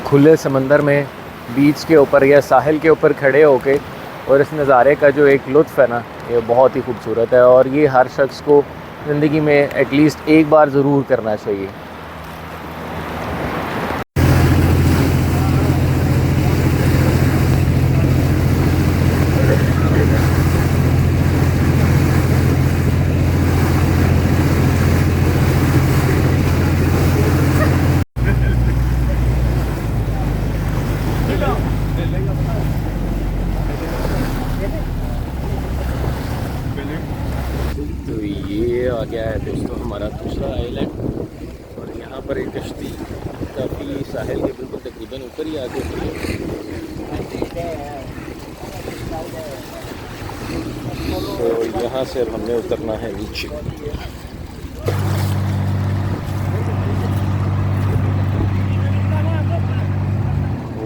खुले समंदर में बीच के ऊपर या साहिल के ऊपर खड़े होके और इस नज़ारे का जो एक लुत्फ़ है ना, ये बहुत ही खूबसूरत है और ये हर शख्स को ज़िंदगी में एटलीस्ट एक बार ज़रूर करना चाहिए। तो ये आ गया है दोस्तों हमारा दूसरा आइलैंड और यहाँ पर एक कश्ती काफ़ी साहिल के बिल्कुल तकरीबन ऊपर ही आके खड़ी है। तो यहाँ से अब हमने उतरना है नीचे।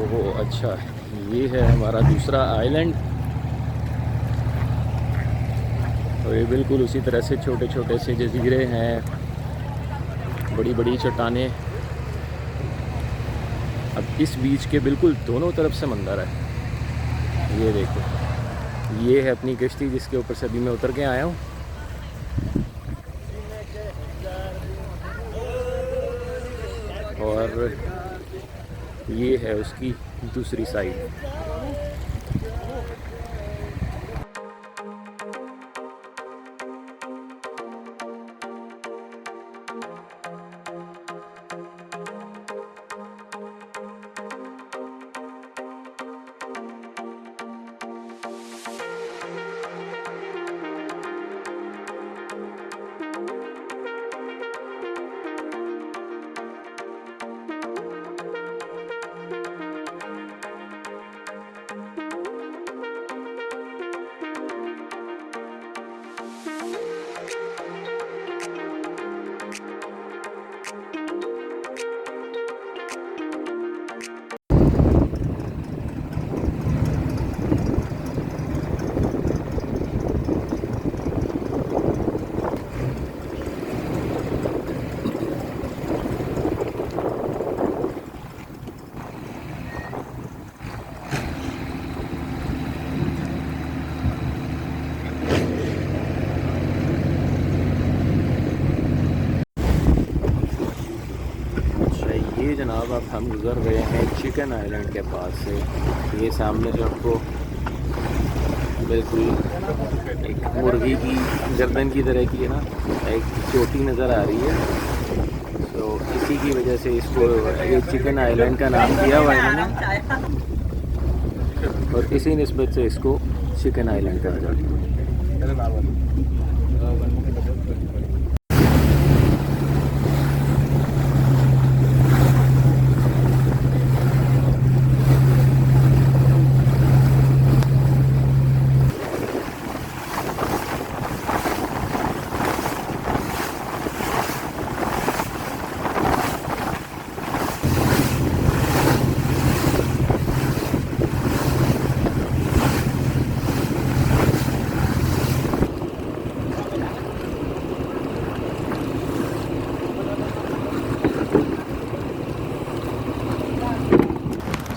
ओहो अच्छा, ये है हमारा दूसरा आइलैंड और ये बिल्कुल उसी तरह से छोटे छोटे से जजीरे हैं, बड़ी बड़ी चट्टानें। अब इस बीच के बिल्कुल दोनों तरफ समंदर है। ये देखो, ये है अपनी कश्ती जिसके ऊपर से अभी मैं उतर के आया हूँ। और ये है उसकी दूसरी साइड। ये जनाब अब हम गुज़र रहे हैं चिकन आइलैंड के पास से। ये सामने जो आपको बिल्कुल एक मुर्गी की गर्दन की तरह की है ना, एक चोटी नज़र आ रही है। तो इसी की वजह से इसको ये चिकन आइलैंड का नाम दिया हुआ है इन्होंने और इसी निस्बत से इसको चिकन आइलैंड कहा जाता है।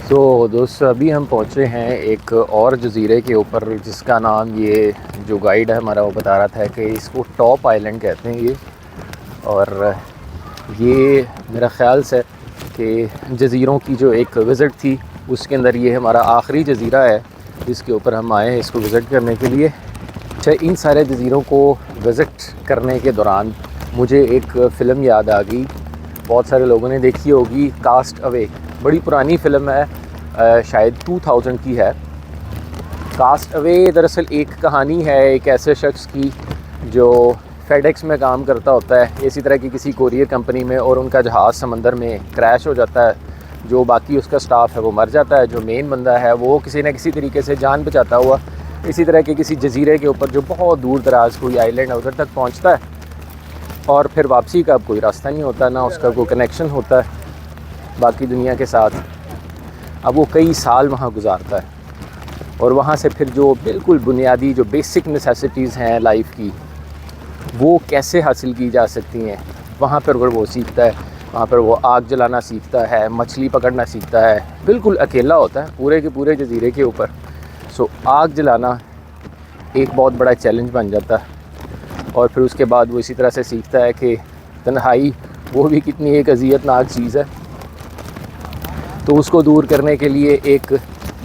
तो दोस्तों अभी हम पहुँचे हैं एक और जज़ीरे के ऊपर जिसका नाम, ये जो गाइड है हमारा वो बता रहा था कि इसको टॉप आइलैंड कहते हैं ये। और ये मेरा ख़्याल से कि जज़ीरों की जो एक विज़िट थी उसके अंदर ये हमारा आखिरी जज़ीरा है जिसके ऊपर हम आए हैं इसको विज़िट करने के लिए। अच्छा, इन सारे जज़ीरों को विज़िट करने के दौरान मुझे एक फ़िल्म याद आ गई, बहुत सारे लोगों ने देखी होगी, कास्ट अवे। बड़ी पुरानी फ़िल्म है, शायद 2000 की है। कास्ट अवे दरअसल एक कहानी है एक ऐसे शख्स की जो फेडेक्स में काम करता होता है, इसी तरह की किसी कोरियर कंपनी में, और उनका जहाज़ समंदर में क्रैश हो जाता है। जो बाकी उसका स्टाफ है वो मर जाता है, जो मेन बंदा है वो किसी न किसी तरीके से जान बचाता हुआ इसी तरह के किसी जजीरे के ऊपर जो बहुत दूर दराज कोई आइलैंड है उधर तक पहुँचता है और फिर वापसी का अब कोई रास्ता नहीं होता, ना उसका कोई कनेक्शन होता है बाकी दुनिया के साथ। अब वो कई साल वहाँ गुजारता है और वहाँ से फिर जो बिल्कुल बुनियादी जो बेसिक नेसेसिटीज़ हैं लाइफ की वो कैसे हासिल की जा सकती हैं वहाँ पर वो सीखता है। वहाँ पर वो आग जलाना सीखता है, मछली पकड़ना सीखता है, बिल्कुल अकेला होता है पूरे के पूरे जजीरे के ऊपर। सो आग जलाना एक बहुत बड़ा चैलेंज बन जाता है। और फिर उसके बाद वो इसी तरह से सीखता है कि तन्हाई वो भी कितनी एक अज़ियतनाक चीज़ है। तो उसको दूर करने के लिए एक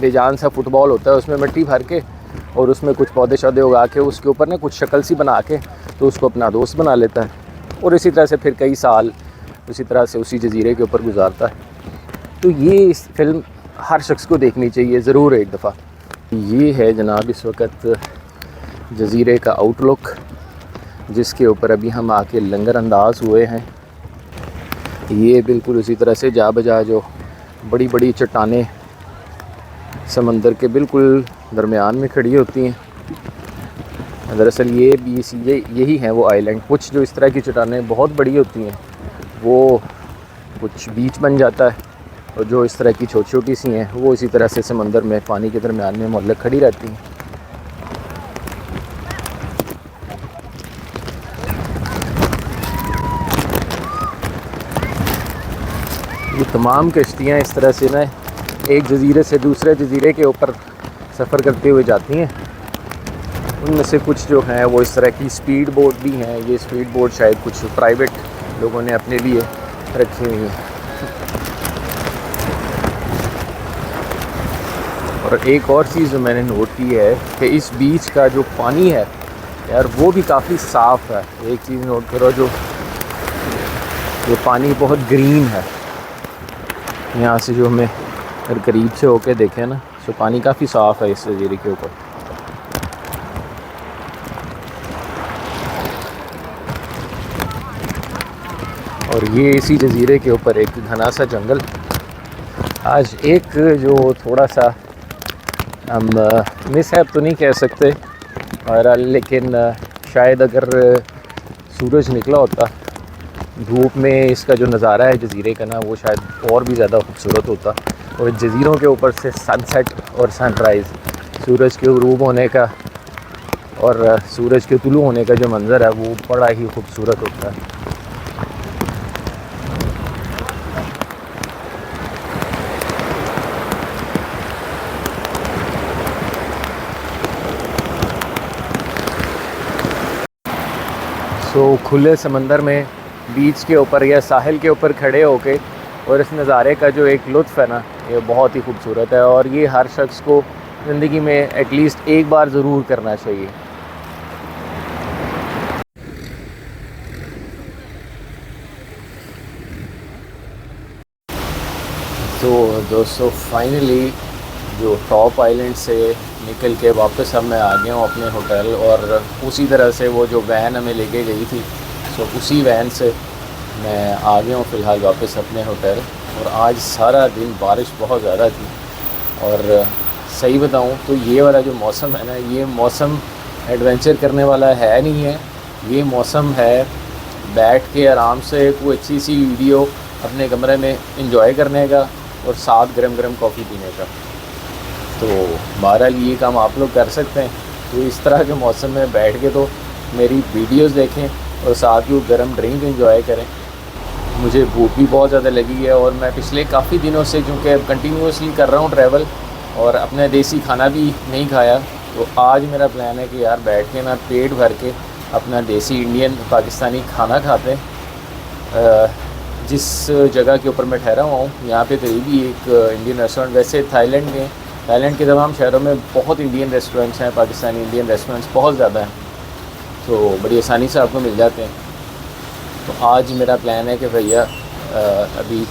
बेजान सा फुटबॉल होता है, उसमें मिट्टी भर के और उसमें कुछ पौधे शौधे उगा के उसके ऊपर ना कुछ शक्ल सी बना के तो उसको अपना दोस्त बना लेता है। और इसी तरह से फिर कई साल उसी तरह से उसी जजीरे के ऊपर गुजारता है। तो ये इस फिल्म हर शख्स को देखनी चाहिए ज़रूर एक दफ़ा। ये है जनाब इस वक्त जजीरे का आउटलुक, जिसके ऊपर अभी हम आके लंगर अंदाज हुए हैं। ये बिल्कुल उसी तरह से जा बजा जो बड़ी बड़ी चट्टानें समंदर के बिल्कुल दरमियान में खड़ी होती हैं। दरअसल यही हैं वो आइलैंड। कुछ जो इस तरह की चट्टानें बहुत बड़ी होती हैं वो कुछ बीच बन जाता है, और जो इस तरह की छोटी छोटी सी हैं वो इसी तरह से समंदर में पानी के दरमियान में मुअल्लक़ खड़ी रहती हैं। ये तमाम कश्तियाँ इस तरह से ना एक जजीरे से दूसरे जजीरे के ऊपर सफ़र करते हुए जाती हैं। उनमें से कुछ जो हैं वो इस तरह की स्पीड बोट भी हैं। ये स्पीड बोट शायद कुछ प्राइवेट लोगों ने अपने लिए रखी हुई हैं। और एक और चीज़ जो मैंने नोट की है कि इस बीच का जो पानी है यार वो भी काफ़ी साफ़ है। एक चीज़ नोट करो, जो पानी बहुत ग्रीन है। यहाँ से जो हमें अगर करीब से होके देखें ना तो पानी काफ़ी साफ़ है इस जजीरे के ऊपर। और ये इसी जजीरे के ऊपर एक घना सा जंगल। आज एक जो थोड़ा सा हम मिसहैप तो नहीं कह सकते, और लेकिन शायद अगर सूरज निकला होता धूप में, इसका जो नज़ारा है जजीरे का ना वो शायद और भी ज़्यादा खूबसूरत होता। और जजीरों के ऊपर से सनसेट और सनराइज़, सूरज के ग़ुरूब होने का और सूरज के तुलू होने का जो मंज़र है वो बड़ा ही खूबसूरत होता है। खुले समंदर में बीच के ऊपर या साहिल के ऊपर खड़े होके और इस नज़ारे का जो एक लुत्फ़ है ना ये बहुत ही खूबसूरत है। और ये हर शख्स को ज़िंदगी में एटलीस्ट एक बार ज़रूर करना चाहिए। तो दोस्तों फाइनली जो टॉप आइलैंड से निकल के वापस अब मैं आ गया हूँ अपने होटल, और उसी तरह से वो जो वैन हमें लेके गई थी तो उसी वैन से मैं आ गया हूँ फ़िलहाल वापस अपने होटल। और आज सारा दिन बारिश बहुत ज़्यादा थी, और सही बताऊँ तो ये वाला जो मौसम है ना ये मौसम एडवेंचर करने वाला है नहीं है। ये मौसम है बैठ के आराम से कोई अच्छी सी वीडियो अपने कमरे में इंजॉय करने का और साथ गरम गरम कॉफ़ी पीने का। तो बहरहाल ये काम आप लोग कर सकते हैं। तो इस तरह के मौसम में बैठ के तो मेरी वीडियोस देखें और साथ ही गर्म ड्रिंक एंजॉय करें। मुझे भूख भी बहुत ज़्यादा लगी है, और मैं पिछले काफ़ी दिनों से क्योंकि कंटिन्यूसली कर रहा हूँ ट्रैवल और अपना देसी खाना भी नहीं खाया, तो आज मेरा प्लान है कि यार बैठ के ना पेट भर के अपना देसी इंडियन पाकिस्तानी खाना खाते हैं। जिस जगह के ऊपर मैं ठहरा हुआ हूँ यहाँ पे करीबी एक इंडियन रेस्टोरेंट, वैसे थाईलैंड के तमाम शहरों में बहुत इंडियन रेस्टोरेंट्स हैं, पाकिस्तानी इंडियन रेस्टोरेंट्स बहुत ज़्यादा हैं, तो बड़ी आसानी से आपको मिल जाते हैं। तो आज मेरा प्लान है कि भैया अभी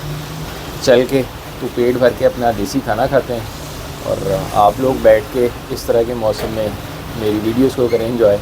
चल के तो पेट भर के अपना देसी खाना खाते हैं, और आप लोग बैठ के इस तरह के मौसम में मेरी वीडियोस को करें एंजॉय।